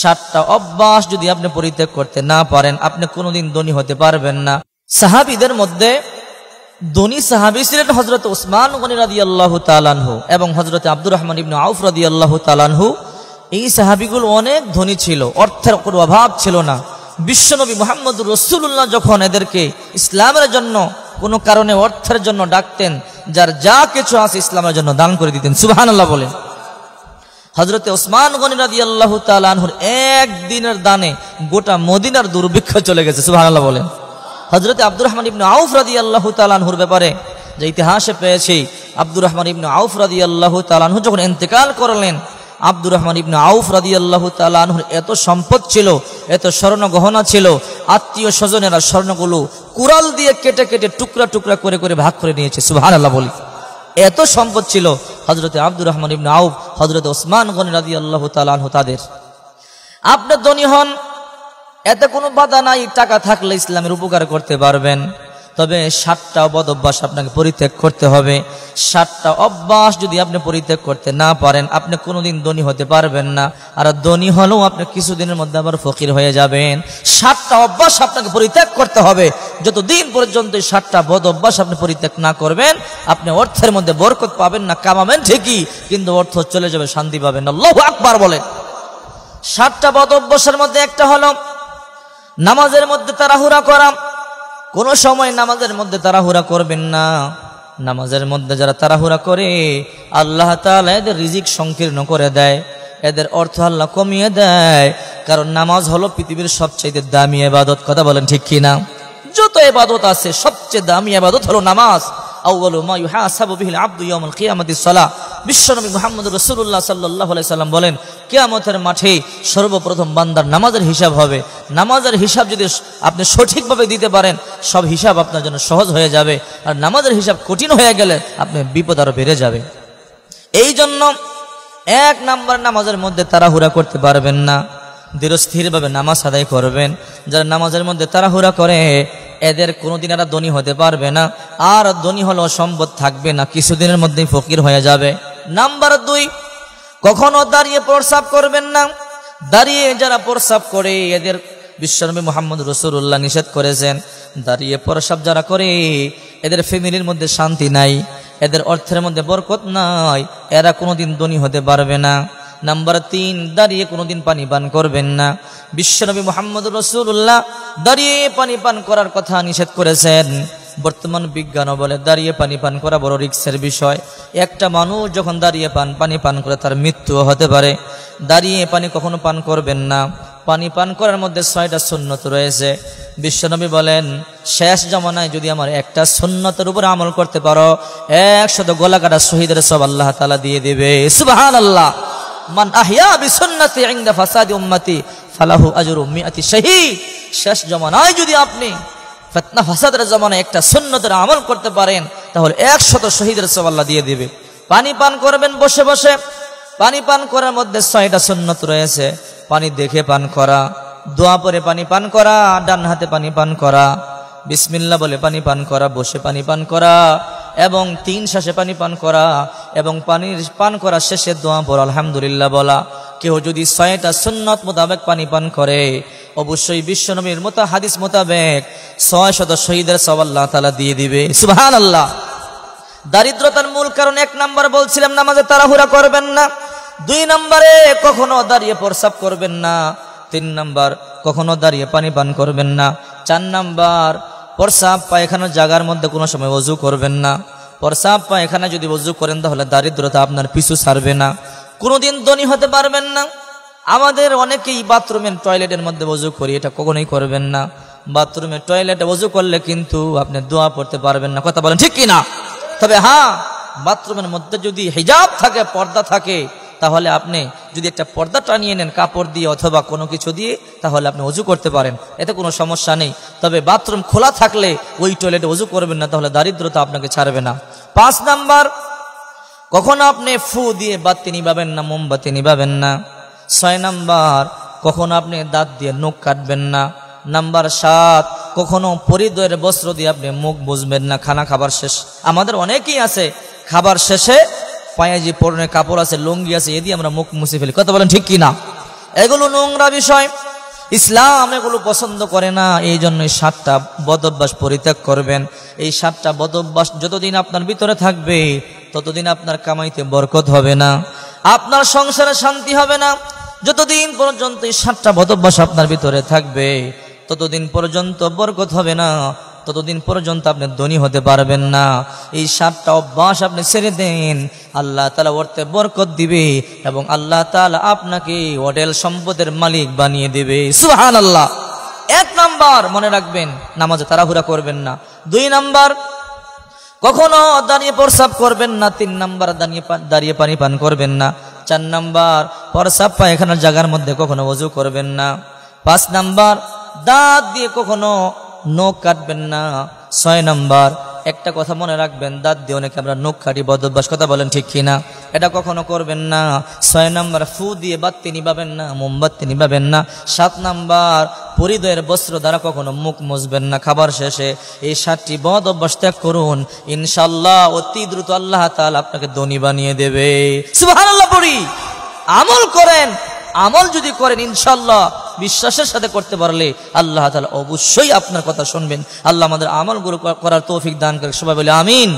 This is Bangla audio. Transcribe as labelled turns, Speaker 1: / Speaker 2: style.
Speaker 1: 7টা অভ্যাস যদি আপনি পরিত্যাগ করতে না পারেন, আপনি কোনোদিন ধনী হতে পারবেন না। সাহাবীদের মধ্যে ধনী সাহাবী ছিলেন হযরত উসমান গনি রাদিয়াল্লাহু তাআলা আনহু এবং হযরত আব্দুর রহমান ইবনে আউফ রাদিয়াল্লাহু তাআলা আনহু। এই সাহাবীগুলো অনেক ধনী ছিল, অর্থের কোনো অভাব ছিল না। বিশ্বনবী মুহাম্মদুর রাসূলুল্লাহ যখন এদেরকে ইসলামের জন্য কোনো কারণে অর্থের জন্য ডাকতেন, যার যা কিছু আছে ইসলামের জন্য দান করে দিতেন। সুবহানাল্লাহ বলেন। হযরত উসমান গনি রাদিয়াল্লাহু তাআলা আনহুর একদিনের দানে গোটা মদিনার দুর্ভিক্ষ চলে গেছে। সুবহানাল্লাহ বলেন। হযরত আব্দুর রহমান ইবনে আউফ রাদিয়াল্লাহু তাআলা আনহুর ব্যাপারে যে ইতিহাসে পেয়েছি, আব্দুর রহমান ইবনে আউফ রাদিয়াল্লাহু তাআলা আনহু যখন ইন্তেকাল করলেন, আব্দুর রহমান ইবনে আউফ রাদিয়াল্লাহু তাআলা আনহুর এত সম্পদ ছিল, এত স্বর্ণ গহনা ছিল, আত্মীয় স্বজনেরা স্বর্ণগুলো কুড়াল দিয়ে কেটে কেটে টুকরা টুকরা করে করে ভাগ করে নিয়েছে। সুবহানাল্লাহ বলি। এত সম্পদ ছিল হযরত আব্দুর রহমান ইবনে আউফ, হযরত ওসমান গনি রাদিয়াল্লাহু তাআলা আনহু তাদের। আপনি ধনী হন, এতে কোনো বাধা নাই, টাকা থাকলে ইসলামের উপকার করতে পারবেন। তবে 7টা বদ অভ্যাস আপনাকে পরিত্যাগ করতে হবে। 7টা অভ্যাস যদি আপনি পরিত্যাগ করতে না পারেন, আপনি কোনোদিন ধনী হতে পারবেন না। আর ধনী হলেও আপনি কিছুদিনের মধ্যে আবার ফকির হয়ে যাবেন। 7টা অভ্যাস আপনাকে পরিত্যাগ করতে হবে। যতদিন পর্যন্ত এই 7টা বদ অভ্যাস আপনি পরিত্যাগ না করবেন, আপনি অর্থের মধ্যে বরকত পাবেন না। কামাবেন ঠিকই, কিন্তু অর্থ চলে যাবে, শান্তি পাবেন না। আল্লাহু আকবার বলেন। 7টা বদ অভ্যাসের মধ্যে একটা হলো নামাজের মধ্যে তাড়াহুড়া করা। কোনো সময় নামাজের মধ্যে তাড়াহুড়া করবেন না। নামাজের মধ্যে যারা তাড়াহুড়া করে, আল্লাহ তাআলা এদের রিজিক সংকীর্ণ করে দেয়, এদের অর্থ আল্লাহ কমিয়ে দেয়। কারণ নামাজ হলো পৃথিবীর সবচেয়ে দামি ইবাদত। কথা বলেন ঠিক কি না? যত ইবাদত আছে সবচেয়ে দামি ইবাদত হলো নামাজ। আউয়ালু মা ইউহাসাবু বিহিল আবদু ইয়াউমাল কিয়ামাতিস সালাহ। বিশ্বনবী মুহাম্মদুর রাসূলুল্লাহ সাল্লাল্লাহু আলাইহি সাল্লাম বলেন, কিয়ামতের মাঠে সর্বপ্রথম বান্দার নামাজের হিসাব হবে। নামাজের হিসাব যদি আপনি সঠিকভাবে দিতে পারেন, সব হিসাব আপনার জন্য সহজ হয়ে যাবে। আর নামাজের হিসাব কঠিন হয়ে গেলে আপনার বিপদ আরো বেড়ে যাবে। এই জন্য 1 নাম্বার, নামাজের মধ্যে তাড়াহুড়া করতে পারবেন না, ধীরস্থিরভাবে নামাজ আদায় করবেন। যারা নামাজের মধ্যে তাড়াহুড়া করে, এদের কোনোদিন আর ধনী হতে পারবে না। আর ধনী হলেও সম্পদ থাকবে না, কিছুদিনের মধ্যেই ফকির হয়ে যাবে। নাম্বার 2, কখনো দাঁড়িয়ে প্রস্রাব করবেন না। দাঁড়িয়ে যারা প্রস্রাব করে, এদের বিশ্বনবী মুহাম্মদ রাসূলুল্লাহ নিষেধ করেছেন। দাঁড়িয়ে প্রস্রাব যারা করে, এদের ফ্যামিলির মধ্যে শান্তি নাই, এদের অর্থের মধ্যে বরকত নাই, এরা কোনোদিন ধনী হতে পারবে না। নাম্বার 3, দাঁড়িয়ে কোনোদিন পানি পান করবেন না। বিশ্বনবী মুহাম্মদ রাসূলুল্লাহ দাঁড়িয়ে পানি পান করার কথা নিষেধ করেছেন। বর্তমান বিজ্ঞানও বলে দাঁড়িয়ে পানি পান করা বড় রিস্কের বিষয়। একটা মানুষ যখন দাঁড়িয়ে পানি পান করে, তার মৃত্যুও হতে পারে। দাঁড়িয়ে পানি কখনো পান করবেন না। পানি পান করার মধ্যে 6টা সুন্নত রয়েছে। বিশ্বনবী বলেন, শেষ জামানায় যদি আমার একটা সুন্নতের উপর আমল করতে পারো, 100 গলা কাটা শহীদের সব আল্লাহ তাআলা দিয়ে দিবে। সুবহানাল্লাহ। মান আহইয়া বিসুন্নতি ইনদা ফাসাদি উম্মতি ফালাহু আজরু মিআতি শাহীদ। শেষ জামানায় যদি আপনি ফিতনা ফাসাদের জামানায় একটা সুন্নতের আমল করতে পারেন, তাহলে 100 শহীদের সওয়াব আল্লাহ দিয়ে দিবে। পানি পান করবেন বসে বসে। পানি পান করার মধ্যে 6টা সুন্নত রয়েছে। পানি দেখে পান করা, দোয়া পড়ে পানি পান করা, ডান হাতে পানি পান করা, বিসমিল্লাহ বলে পানি পান করা, বসে পানি পান করা এবং 3 শ্বাসে পানি পান করা এবং পানির পান করা শেষে দোয়া পড়া, আলহামদুলিল্লাহ বলা। কেউ যদি 6টা সুন্নত মোতাবেক পানি পান করে, অবশ্যই বিশ্বনবীর মতো হাদিস মোতাবেক 600 শহীদের সওয়াব আল্লাহ তাআলা দিয়ে দিবে। সুবহানাল্লাহ। দারিদ্রতার মূল কারণ 1 নাম্বার বলছিলাম, নামাজে তাড়াহুড়া করবেন না। 2 নম্বরে, কখনো দাঁড়িয়ে প্রস্রাব করবেন না। 3 নাম্বার, কখনো দাঁড়িয়ে পানি পান করবেন না। 4 নাম্বার, প্রস্রাব পায়খানার জায়গার মধ্যে কোনো সময় ওযু করবেন না। প্রস্রাব পায়খানা যদি ওযু করেন, তাহলে দারিদ্রতা আপনার পিছু ছাড়বে না, কোনোদিন ধনী হতে পারবেন না। আমাদের অনেকেই বাথরুমের টয়লেটের মধ্যে ওযু করি, এটা কখনোই করবেন না। বাথরুমের টয়লেটে ওযু করলে কিন্তু আপনি দোয়া পড়তে পারবেন না। কথা বলেন ঠিক কি না? তবে হ্যাঁ, বাথরুমের মধ্যে যদি হিজাব থাকে, পর্দা থাকে, তাহলে আপনি যদি একটা পর্দা টানিয়ে নেন কাপড় দিয়ে অথবা কোনো কিছু দিয়ে, তাহলে আপনি ওযু করতে পারেন, এতে কোনো সমস্যা নেই। তবে বাথরুম খোলা থাকলে ওই টয়লেটে ওযু করবেন না, তাহলে দারিদ্রতা আপনাকে ছাড়বে না। 5 নাম্বার, কখনো আপনি ফু দিয়ে বাতি নিভাবেন না, মোমবাতি নিভাবেন না। 6 নাম্বার, কখনো আপনি দাঁত দিয়ে নখ কাটবেন না। নাম্বার 7, কখনো পরিধেয়ের বস্ত্র দিয়ে আপনি মুখ মুছবেন না খানা খাবার শেষ। আমাদের অনেকেই আছে খাবার শেষে পায়ে যে পরনের কাপড় আছে, লুঙ্গি আছে, এ দিয়ে আমরা মুখ মুছে ফেলি। কথা বলেন ঠিক কি না? এগুলো নোংরা বিষয়, ইসলাম এগুলো পছন্দ করে না। এই জন্য 7টা বদ অভ্যাস পরিত্যাগ করবেন। এই 7টা বদ অভ্যাস যতদিন আপনার ভিতরে থাকবে ততদিন আপনার কামাইতে বরকত হবে না, আপনার সংসারে শান্তি হবে না। যতদিন পর্যন্ত এই 7টা বদ অভ্যাস আপনার ভিতরে থাকবে ততদিন পর্যন্ত বরকত হবে না, ততদিন পর্যন্ত আপনি ধনী হতে পারবেন না। এই 7টা অভ্যাস আপনি ছেড়ে দেন, আল্লাহ তাআলা অর্থে বরকত দিবে এবং আল্লাহ তাআলা আপনাকে হোটেল সম্পদের মালিক বানিয়ে দেবে। সুবহানাল্লাহ। 1 নাম্বার মনে রাখবেন, নামাজে তাড়াহুড়া করবেন না। 2 নাম্বার, কখনো দাঁড়িয়ে প্রস্রাব করবেন না। 3 নাম্বার, দাঁড়িয়ে পানি পান করবেন না। 4 নাম্বার, প্রস্রাব পায়খানার জায়গার মধ্যে কখনো ওযু করবেন না। 5 নাম্বার, দাঁত দিয়ে কখনো নখ কাটবেন না। 6 নাম্বার, একটা কথা মনে রাখবেন, দাঁত দিয়ে অনেকে আমরা নখ কাটি, বদ অভ্যাস, কথা বলেন ঠিক কিনা? এটা কখনো করবেন না। 6 নাম্বার, ফু দিয়ে বাতি নিভাবেন না, মোমবাতি নিভাবেন না। 7 নাম্বার, পরিধেয়ের বস্ত্র দ্বারা কখনো মুখ মুছবেন না খাবার শেষে। এই 7টি বদ অভ্যাস ত্যাগ করুন, ইনশাআল্লাহ অতি দ্রুত আল্লাহ তাআলা আপনাকে ধনী বানিয়ে দেবে। সুবহানাল্লাহ পড়ি। আমল করেন, আমল যদি করেন ইনশাআল্লাহ বিশ্বাসের সাথে করতে পারলে আল্লাহ তাআলা অবশ্যই আপনার কথা শুনবেন। আল্লাহ আমাদের আমলগুলো করার তৌফিক দান করে, সবাই বলে আমিন।